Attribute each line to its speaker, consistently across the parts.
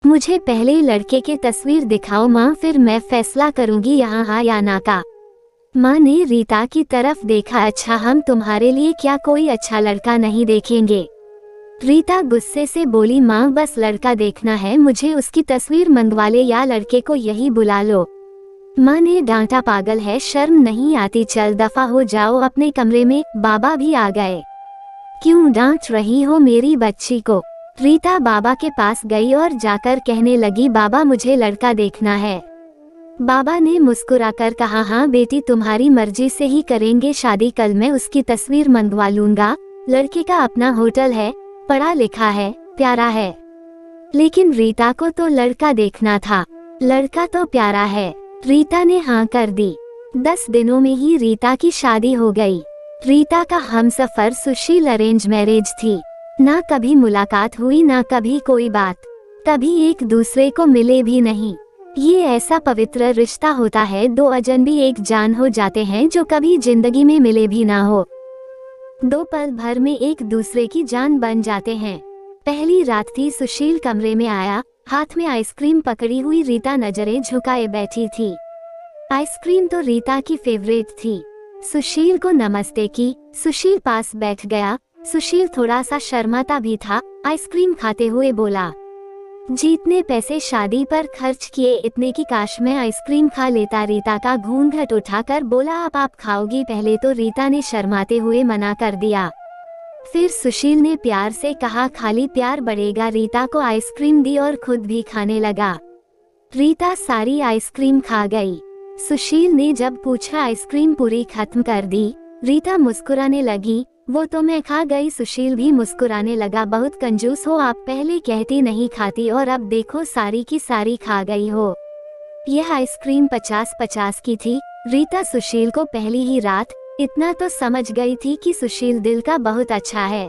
Speaker 1: मुझे पहले लड़के की तस्वीर दिखाओ माँ, फिर मैं फैसला करूंगी यहाँ हाँ या ना का। माँ ने रीता की तरफ देखा। अच्छा, हम तुम्हारे लिए क्या कोई अच्छा लड़का नहीं देखेंगे? रीता गुस्से से बोली, माँ बस लड़का देखना है, मुझे उसकी तस्वीर मंगवा ले या लड़के को यही बुला लो। माँ ने डांटा, पागल है, शर्म नहीं आती, चल दफा हो जाओ अपने कमरे में। बाबा भी आ गए। क्यों डांट रही हो मेरी बच्ची को? रीता बाबा के पास गई और जाकर कहने लगी, बाबा मुझे लड़का देखना है। बाबा ने मुस्कुराकर कहा, हाँ बेटी, तुम्हारी मर्जी से ही करेंगे शादी, कल मैं उसकी तस्वीर मंगवा लूंगा। लड़के का अपना होटल है, पढ़ा लिखा है, प्यारा है। लेकिन रीता को तो लड़का देखना था। लड़का तो प्यारा है। रीता ने हाँ कर दी। 10 दिनों में ही रीता की शादी हो गई। रीता का हमसफर सुशील अरेंज मैरिज थी। ना कभी मुलाकात हुई, ना कभी कोई बात, कभी एक दूसरे को मिले भी नहीं। ये ऐसा पवित्र रिश्ता होता है, दो अजनबी एक जान हो जाते हैं जो कभी जिंदगी में मिले भी ना हो। 2 पल भर में एक दूसरे की जान बन जाते हैं। पहली रात थी। सुशील कमरे में आया, हाथ में आइसक्रीम पकड़ी हुई रीता नजरें झुकाए बैठी थी। आइसक्रीम तो रीता की फेवरेट थी। सुशील को नमस्ते की। सुशील पास बैठ गया। सुशील थोड़ा सा शर्माता भी था। आइसक्रीम खाते हुए बोला, जितने पैसे शादी पर खर्च किए इतने की काश मैं आइसक्रीम खा लेता। रीता का घूंघट उठाकर बोला, अब आप खाओगी? पहले तो रीता ने शर्माते हुए मना कर दिया। फिर सुशील ने प्यार से कहा, खाली प्यार बढ़ेगा। रीता को आइसक्रीम दी और खुद भी खाने लगा। रीता सारी आइसक्रीम खा गई। सुशील ने जब पूछा, आइसक्रीम पूरी खत्म कर दी? रीता मुस्कुराने लगी, वो तो मैं खा गई। सुशील भी मुस्कुराने लगा, बहुत कंजूस हो आप, पहले कहती नहीं खाती और अब देखो सारी की सारी खा गई हो। यह आइसक्रीम 50-50 की थी। रीता सुशील को पहली ही रात इतना तो समझ गई थी कि सुशील दिल का बहुत अच्छा है।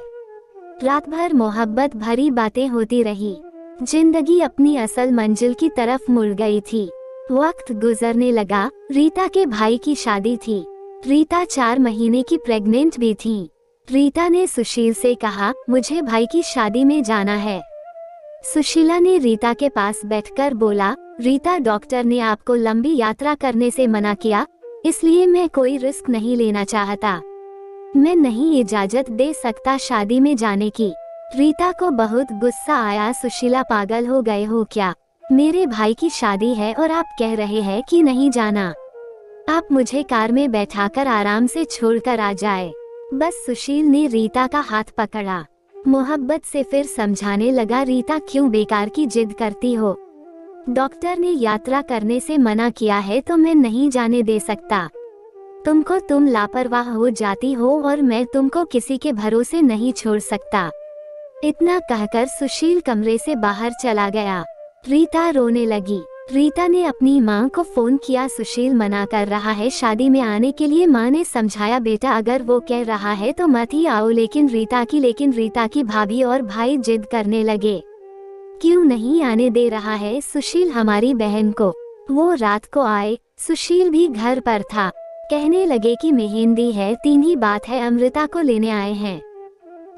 Speaker 1: रात भर मोहब्बत भरी बातें होती रही। जिंदगी अपनी असल मंजिल की तरफ मुड़ गई थी। वक्त गुजरने लगा। रीता के भाई की शादी थी। रीता 4 महीने की प्रेग्नेंट भी थी। रीता ने सुशील से कहा, मुझे भाई की शादी में जाना है। सुशीला ने रीता के पास बैठकर बोला, रीता डॉक्टर ने आपको लंबी यात्रा करने से मना किया, इसलिए मैं कोई रिस्क नहीं लेना चाहता। मैं नहीं इजाजत दे सकता शादी में जाने की। रीता को बहुत गुस्सा आया। सुशीला, पागल हो गए हो क्या? मेरे भाई की शादी है और आप कह रहे हैं कि नहीं जाना। आप मुझे कार में बैठाकर आराम से छोड़कर आ जाए। बस सुशील ने रीता का हाथ पकड़ा। मोहब्बत से फिर समझाने लगा, रीता क्यों बेकार की जिद करती हो? डॉक्टर ने यात्रा करने से मना किया है तो मैं नहीं जाने दे सकता। तुम लापरवाह हो जाती हो और मैं तुमको किसी के भरोसे नहीं छोड़ सकता। इतना कहकर सुशील कमरे से बाहर चला गया। रीता रोने लगी। रीता ने अपनी माँ को फोन किया, सुशील मना कर रहा है शादी में आने के लिए। माँ ने समझाया, बेटा अगर वो कह रहा है तो मत ही आओ। लेकिन रीता की भाभी और भाई जिद करने लगे। क्यों नहीं आने दे रहा है सुशील हमारी बहन को? वो रात को आए। सुशील भी घर पर था। कहने लगे कि मेहंदी है, 3 ही बात है, अमृता को लेने आए हैं।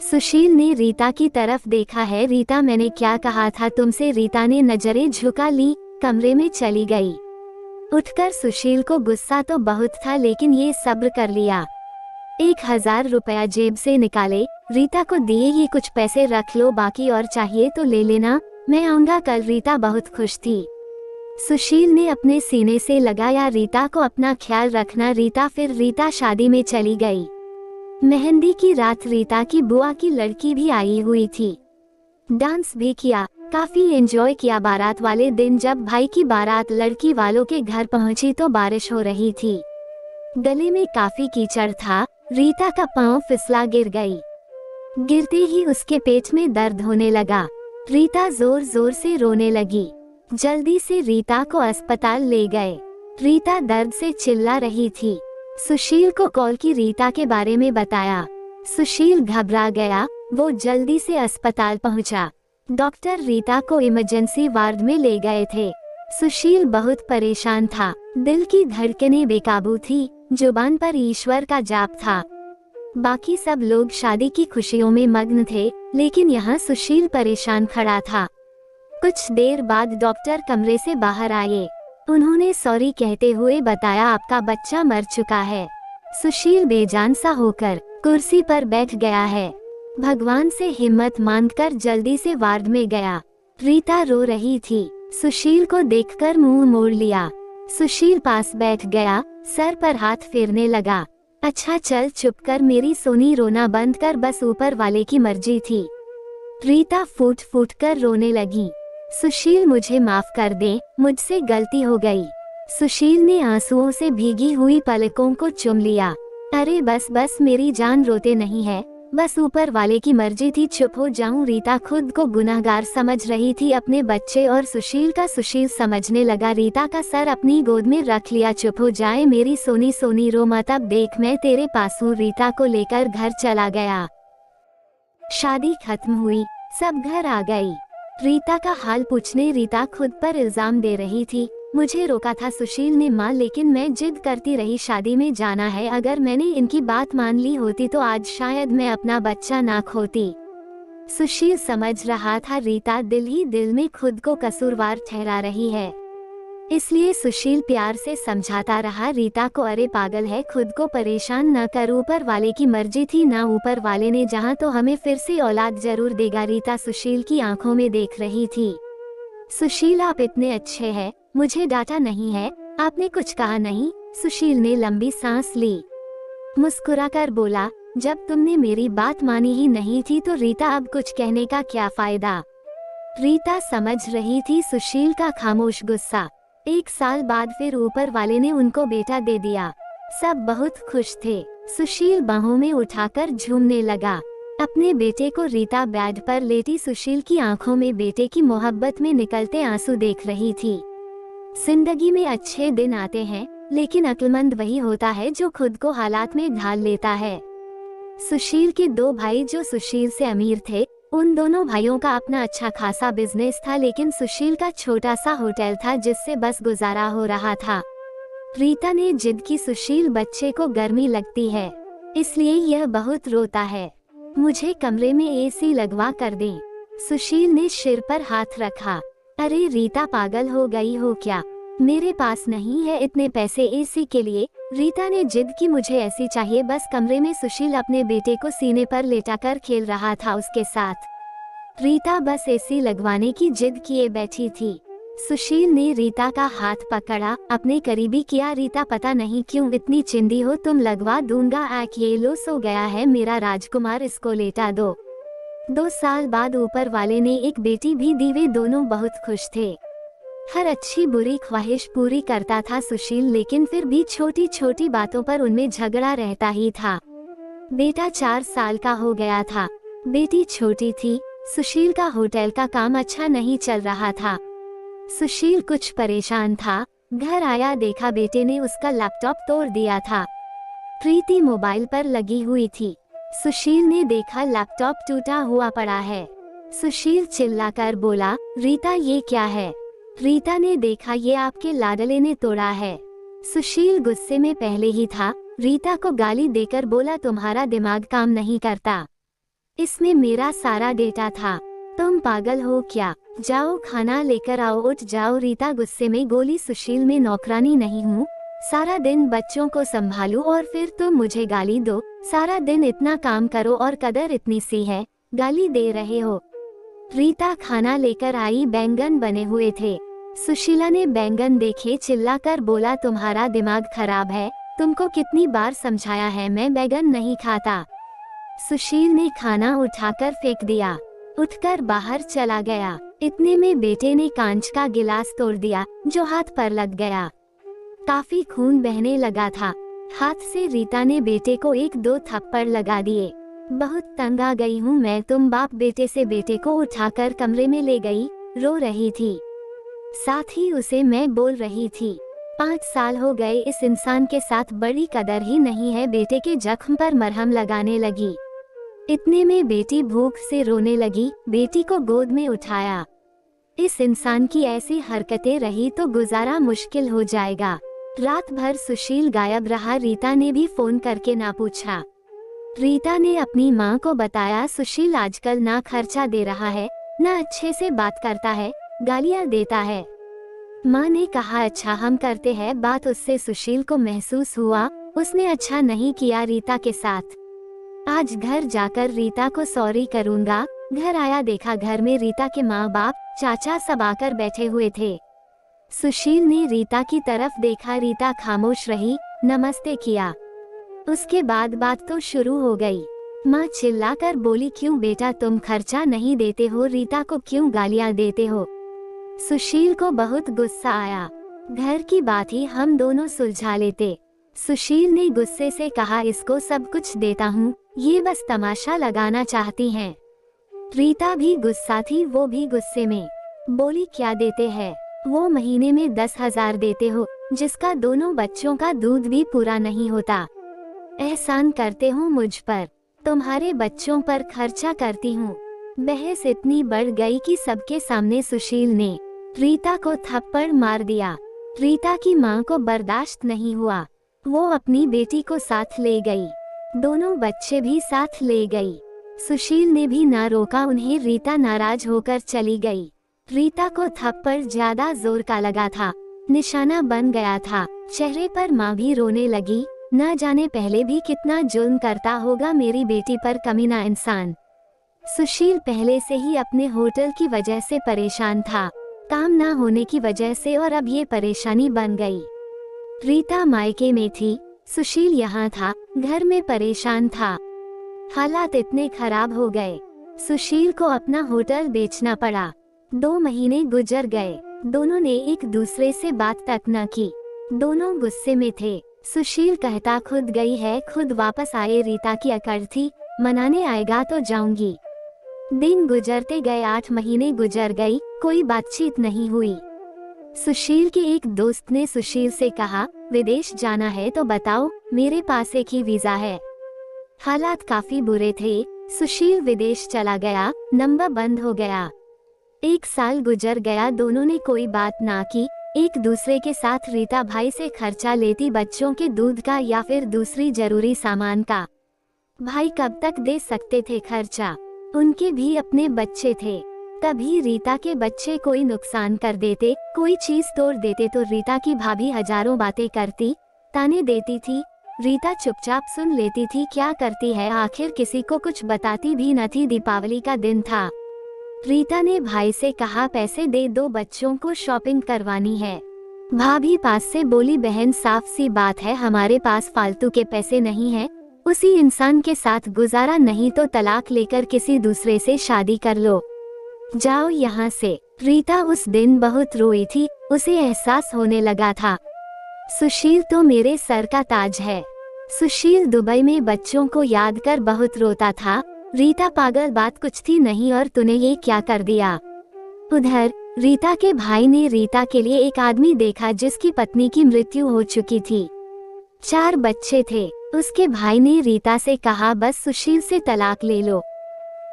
Speaker 1: सुशील ने रीता की तरफ देखा है। रीता, मैंने क्या कहा था तुमसे? रीता ने नजरें झुका ली, कमरे में चली गई। उठकर सुशील को गुस्सा तो बहुत था लेकिन ये सब्र कर लिया। 1000 रुपया जेब से निकाले, रीता को दिए, ये कुछ पैसे रख लो, बाकी और चाहिए तो ले लेना, मैं आऊंगा कल। रीता बहुत खुश थी। सुशील ने अपने सीने से लगाया, रीता को अपना ख्याल रखना रीता। फिर रीता शादी में चली गई। मेहंदी की रात रीता की बुआ की लड़की भी आई हुई थी। डांस भी किया, काफी एंजॉय किया। बारात वाले दिन जब भाई की बारात लड़की वालों के घर पहुंची तो बारिश हो रही थी। गले में काफी कीचड़ था। रीता का पांव फिसला गिर गई। गिरते ही उसके पेट में दर्द होने लगा। रीता जोर जोर से रोने लगी। जल्दी से रीता को अस्पताल ले गए। रीता दर्द से चिल्ला रही थी। सुशील को कॉल की, रीता के बारे में बताया। सुशील घबरा गया। वो जल्दी से अस्पताल पहुंचा। डॉक्टर रीता को इमरजेंसी वार्ड में ले गए थे। सुशील बहुत परेशान था। दिल की धड़कनें बेकाबू थी। जुबान पर ईश्वर का जाप था। बाकी सब लोग शादी की खुशियों में मग्न थे, लेकिन यहाँ सुशील परेशान खड़ा था। कुछ देर बाद डॉक्टर कमरे से बाहर आए। उन्होंने सॉरी कहते हुए बताया आपका बच्चा मर चुका है। सुशील बेजान सा होकर कुर्सी पर बैठ गया है। भगवान से हिम्मत मांगकर जल्दी से वार्ड में गया। रीता रो रही थी। सुशील को देखकर मुंह मोड़ लिया। सुशील पास बैठ गया, सर पर हाथ फेरने लगा। अच्छा चल चुप कर मेरी सोनी, रोना बंद कर, बस ऊपर वाले की मर्जी थी। रीता फूट फूट कर रोने लगी। सुशील मुझे माफ कर दे, मुझसे गलती हो गई। सुशील ने आंसुओं से भीगी हुई पलकों को चूम लिया। अरे बस बस मेरी जान, रोते नहीं है, बस ऊपर वाले की मर्जी थी, चुप हो जाऊं। रीता खुद को गुनहगार समझ रही थी अपने बच्चे और सुशील का। सुशील समझने लगा। रीता का सर अपनी गोद में रख लिया। चुप हो जाए मेरी सोनी, सोनी रो मत, अब देख मैं तेरे पास हूँ। रीता को लेकर घर चला गया। शादी खत्म हुई, सब घर आ गई। रीता का हाल पूछने रीता खुद पर इल्जाम दे रही थी। मुझे रोका था सुशील ने मां, लेकिन मैं जिद करती रही, शादी में जाना है। अगर मैंने इनकी बात मान ली होती तो आज शायद मैं अपना बच्चा ना खोती। सुशील समझ रहा था रीता दिल ही दिल में खुद को कसूरवार ठहरा रही है, इसलिए सुशील प्यार से समझाता रहा रीता को, अरे पागल है, खुद को परेशान न कर, ऊपर वाले की मर्जी थी ना, ऊपर वाले ने जहाँ तो हमें फिर से औलाद जरूर देगा। रीता सुशील की आंखों में देख रही थी। सुशील आप इतने अच्छे हैं, मुझे डांटा नहीं है, आपने कुछ कहा नहीं। सुशील ने लंबी सांस ली, मुस्कुराकर बोला, जब तुमने मेरी बात मानी ही नहीं थी तो रीता अब कुछ कहने का क्या फायदा। रीता समझ रही थी सुशील का खामोश गुस्सा। 1 साल बाद फिर ऊपर वाले ने उनको बेटा दे दिया। सब बहुत खुश थे। सुशील बाहों में उठाकर झूमने लगा। अपने बेटे को रीता बेड पर लेटी सुशील की आंखों में बेटे की मोहब्बत में निकलते आंसू देख रही थी। जिंदगी में अच्छे दिन आते हैं, लेकिन अक्लमंद वही होता है जो खुद को हालात में ढाल लेता है। सुशील के 2 भाई जो सुशील से अमीर थे, उन दोनों भाइयों का अपना अच्छा खासा बिजनेस था, लेकिन सुशील का छोटा सा होटल था जिससे बस गुजारा हो रहा था। रीता ने जिद की, सुशील बच्चे को गर्मी लगती है, इसलिए यह बहुत रोता है, मुझे कमरे में एसी लगवा कर दें। सुशील ने सिर पर हाथ रखा। अरे रीता पागल हो गई हो क्या, मेरे पास नहीं है इतने पैसे एसी के लिए। रीता ने जिद की, मुझे ऐसी चाहिए बस कमरे में। सुशील अपने बेटे को सीने पर लेटाकर खेल रहा था उसके साथ। रीता बस एसी लगवाने की जिद किए बैठी थी। सुशील ने रीता का हाथ पकड़ा, अपने करीबी किया। रीता पता नहीं क्यों इतनी चिंदी हो, तुम लगवा दूंगा। ये लो, सो गया है मेरा राजकुमार, इसको लेटा दो। 2 साल बाद ऊपर वाले ने एक बेटी भी दी। वे दोनों बहुत खुश थे। हर अच्छी बुरी ख्वाहिश पूरी करता था सुशील, लेकिन फिर भी छोटी छोटी बातों पर उनमें झगड़ा रहता ही था। बेटा 4 साल का हो गया था, बेटी छोटी थी। सुशील का होटल का काम अच्छा नहीं चल रहा था। सुशील कुछ परेशान था। घर आया, देखा बेटे ने उसका लैपटॉप तोड़ दिया था। प्रीति मोबाइल पर लगी हुई थी। सुशील ने देखा लैपटॉप टूटा हुआ पड़ा है। सुशील चिल्लाकर बोला, रीता ये क्या है। रीता ने देखा, ये आपके लाडले ने तोड़ा है। सुशील गुस्से में पहले ही था। रीता को गाली देकर बोला, तुम्हारा दिमाग काम नहीं करता, इसमें मेरा सारा डेटा था, तुम पागल हो क्या, जाओ खाना लेकर आओ, उठ जाओ। रीता गुस्से में बोली, सुशील मैं नौकरानी नहीं हूँ, सारा दिन बच्चों को संभालूं और फिर तुम मुझे गाली दो। सारा दिन इतना काम करो और कदर इतनी सी है, गाली दे रहे हो। रीता खाना लेकर आई, बैंगन बने हुए थे। सुशीला ने बैंगन देखे, चिल्लाकर बोला, तुम्हारा दिमाग खराब है, तुमको कितनी बार समझाया है मैं बैंगन नहीं खाता। सुशील ने खाना उठाकर फेंक दिया, उठकर बाहर चला गया। इतने में बेटे ने कांच का गिलास तोड़ दिया, जो हाथ पर लग गया। काफी खून बहने लगा था। हाथ से रीता ने बेटे को 1-2 थप्पड़ लगा दिए। बहुत तंग आ गई हूँ मैं, तुम बाप बेटे से बेटे को उठाकर कमरे में ले गई। रो रही थी, साथ ही उसे मैं बोल रही थी, 5 साल हो गए इस इंसान के साथ, बड़ी कदर ही नहीं है। बेटे के जख्म पर मरहम लगाने लगी। इतने में बेटी भूख से रोने लगी। बेटी को गोद में उठाया। इस इंसान की ऐसी हरकतें रही तो गुजारा मुश्किल हो जाएगा। रात भर सुशील गायब रहा। रीता ने भी फोन करके ना पूछा। रीता ने अपनी माँ को बताया, सुशील आजकल ना खर्चा दे रहा है, ना अच्छे से बात करता है, गालियां देता है। माँ ने कहा अच्छा हम करते हैं बात। उससे सुशील को महसूस हुआ उसने अच्छा नहीं किया रीता के साथ। आज घर जाकर रीता को सॉरी करूंगा। घर आया देखा घर में रीता के माँ बाप चाचा सब आकर बैठे हुए थे। सुशील ने रीता की तरफ देखा, रीता खामोश रही, नमस्ते किया। उसके बाद बात तो शुरू हो गई। माँ चिल्लाकर बोली क्यों बेटा तुम खर्चा नहीं देते हो, रीता को क्यों गालियाँ देते हो। सुशील को बहुत गुस्सा आया। घर की बात ही हम दोनों सुलझा लेते। सुशील ने गुस्से से कहा इसको सब कुछ देता हूँ, ये बस तमाशा लगाना चाहती हैं। रीता भी गुस्सा थी, वो भी गुस्से में बोली क्या देते हैं, वो महीने में 10,000 देते हो जिसका दोनों बच्चों का दूध भी पूरा नहीं होता। एहसान करते हो मुझ पर, तुम्हारे बच्चों पर खर्चा करती हूँ। बहस इतनी बढ़ गई कि सबके सामने सुशील ने रीता को थप्पड़ मार दिया। रीता की माँ को बर्दाश्त नहीं हुआ, वो अपनी बेटी को साथ ले गई, दोनों बच्चे भी साथ ले गई। सुशील ने भी ना रोका उन्हें, रीता नाराज होकर चली गई। रीता को थप्पड़ ज्यादा जोर का लगा था, निशाना बन गया था। चेहरे पर माँ भी रोने लगी, न जाने पहले भी कितना जुल्म करता होगा मेरी बेटी पर कमीना इंसान। सुशील पहले से ही अपने होटल की वजह से परेशान था, काम ना होने की वजह से, और अब ये परेशानी बन गई। रीता मायके में थी, सुशील यहाँ था, घर में परेशान था। हालात इतने खराब हो गए, सुशील को अपना होटल बेचना पड़ा। 2 महीने गुजर गए, दोनों ने एक दूसरे से बात तक न की, दोनों गुस्से में थे। सुशील कहता खुद गई है खुद वापस आए, रीता की अकड़ थी, मनाने आएगा तो जाऊंगी। दिन गुजरते गए, 8 महीने गुजर गई, कोई बातचीत नहीं हुई। सुशील के एक दोस्त ने सुशील से कहा विदेश जाना है तो बताओ, मेरे पास एक ही वीजा है। हालात काफी बुरे थे, सुशील विदेश चला गया, नंबर बंद हो गया। 1 साल गुजर गया, दोनों ने कोई बात ना की, एक दूसरे के साथ। रीता भाई से खर्चा लेती, बच्चों के दूध का या फिर दूसरी जरूरी सामान का। भाई कब तक दे सकते थे खर्चा, उनके भी अपने बच्चे थे। कभी रीता के बच्चे कोई नुकसान कर देते, कोई चीज तोड़ देते तो रीता की भाभी हजारों बातें करती, ताने देती थी। रीता चुपचाप सुन लेती थी, क्या करती है आखिर, किसी को कुछ बताती भी न थी। दीपावली का दिन था, रीता ने भाई से कहा पैसे दे दो, बच्चों को शॉपिंग करवानी है। भाभी पास से बोली बहन साफ सी बात है, हमारे पास फालतू के पैसे नहीं है, उसी इंसान के साथ गुजारा नहीं तो तलाक लेकर किसी दूसरे से शादी कर लो, जाओ यहाँ से। रीता उस दिन बहुत रोई थी, उसे एहसास होने लगा था सुशील तो मेरे सर का ताज है। सुशील दुबई में बच्चों को याद कर बहुत रोता था। रीता पागल, बात कुछ थी नहीं और तूने ये क्या कर दिया। उधर रीता के भाई ने रीता के लिए एक आदमी देखा जिसकी पत्नी की मृत्यु हो चुकी थी, 4 बच्चे थे। उसके भाई ने रीता से कहा बस सुशील से तलाक ले लो,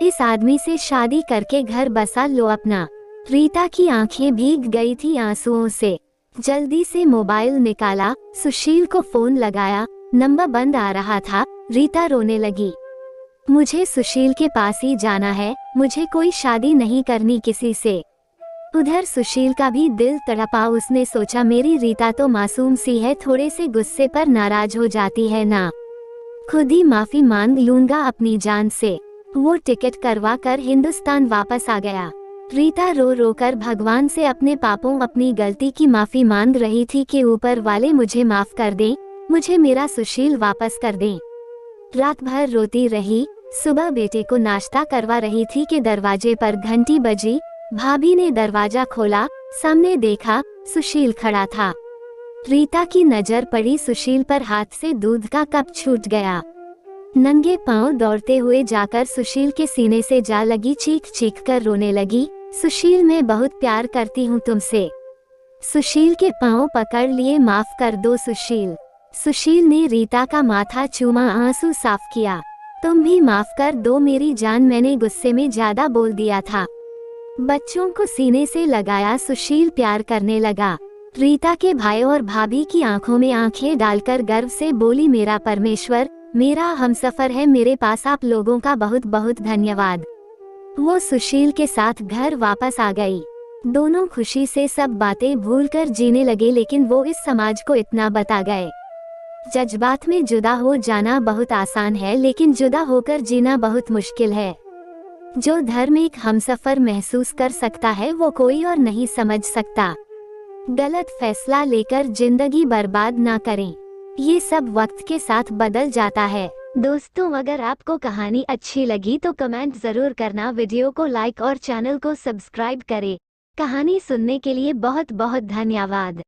Speaker 1: इस आदमी से शादी करके घर बसा लो अपना। रीता की आंखें भीग गई थी आंसुओं से, जल्दी से मोबाइल निकाला, सुशील को फोन लगाया, नंबर बंद आ रहा था। रीता रोने लगी, मुझे सुशील के पास ही जाना है, मुझे कोई शादी नहीं करनी किसी से। उधर सुशील का भी दिल तड़पा, उसने सोचा मेरी रीता तो मासूम सी है, थोड़े से गुस्से पर नाराज हो जाती है ना, खुद ही माफी मांग लूंगा अपनी जान से। वो टिकट करवा कर हिंदुस्तान वापस आ गया। रीता रो रो कर भगवान से अपने पापों, अपनी गलती की माफी मांग रही थी कि ऊपर वाले मुझे माफ कर दें, मुझे मेरा सुशील वापस कर दें। रात भर रोती रही, सुबह बेटे को नाश्ता करवा रही थी कि दरवाजे पर घंटी बजी। भाभी ने दरवाजा खोला, सामने देखा सुशील खड़ा था। रीता की नजर पड़ी सुशील पर, हाथ से दूध का कप छूट गया। नंगे पांव दौड़ते हुए जाकर सुशील के सीने से जा लगी, चीख चीख कर रोने लगी, सुशील मैं बहुत प्यार करती हूँ तुमसे। सुशील के पांव पकड़ लिए, माफ कर दो सुशील। सुशील ने रीता का माथा चूमा, आंसू साफ किया, तुम भी माफ कर दो मेरी जान, मैंने गुस्से में ज्यादा बोल दिया था। बच्चों को सीने से लगाया, सुशील प्यार करने लगा। रीता के भाई और भाभी की आंखों में आंखें डालकर गर्व से बोली मेरा परमेश्वर, मेरा हमसफर है, मेरे पास आप लोगों का बहुत बहुत धन्यवाद। वो सुशील के साथ घर वापस आ गई। दोनों खुशी से सब बातें भूलकर जीने लगे, लेकिन वो इस समाज को इतना बता गए। जज्बात में जुदा हो जाना बहुत आसान है, लेकिन जुदा होकर जीना बहुत मुश्किल है। जो धर्म एक हमसफर महसूस कर सकता है वो कोई और नहीं समझ सकता। गलत फैसला लेकर जिंदगी बर्बाद ना करें, ये सब वक्त के साथ बदल जाता है। दोस्तों, अगर आपको कहानी अच्छी लगी तो कमेंट जरूर करना, वीडियो को लाइक और चैनल को सब्सक्राइब करें। कहानी सुनने के लिए बहुत बहुत धन्यवाद।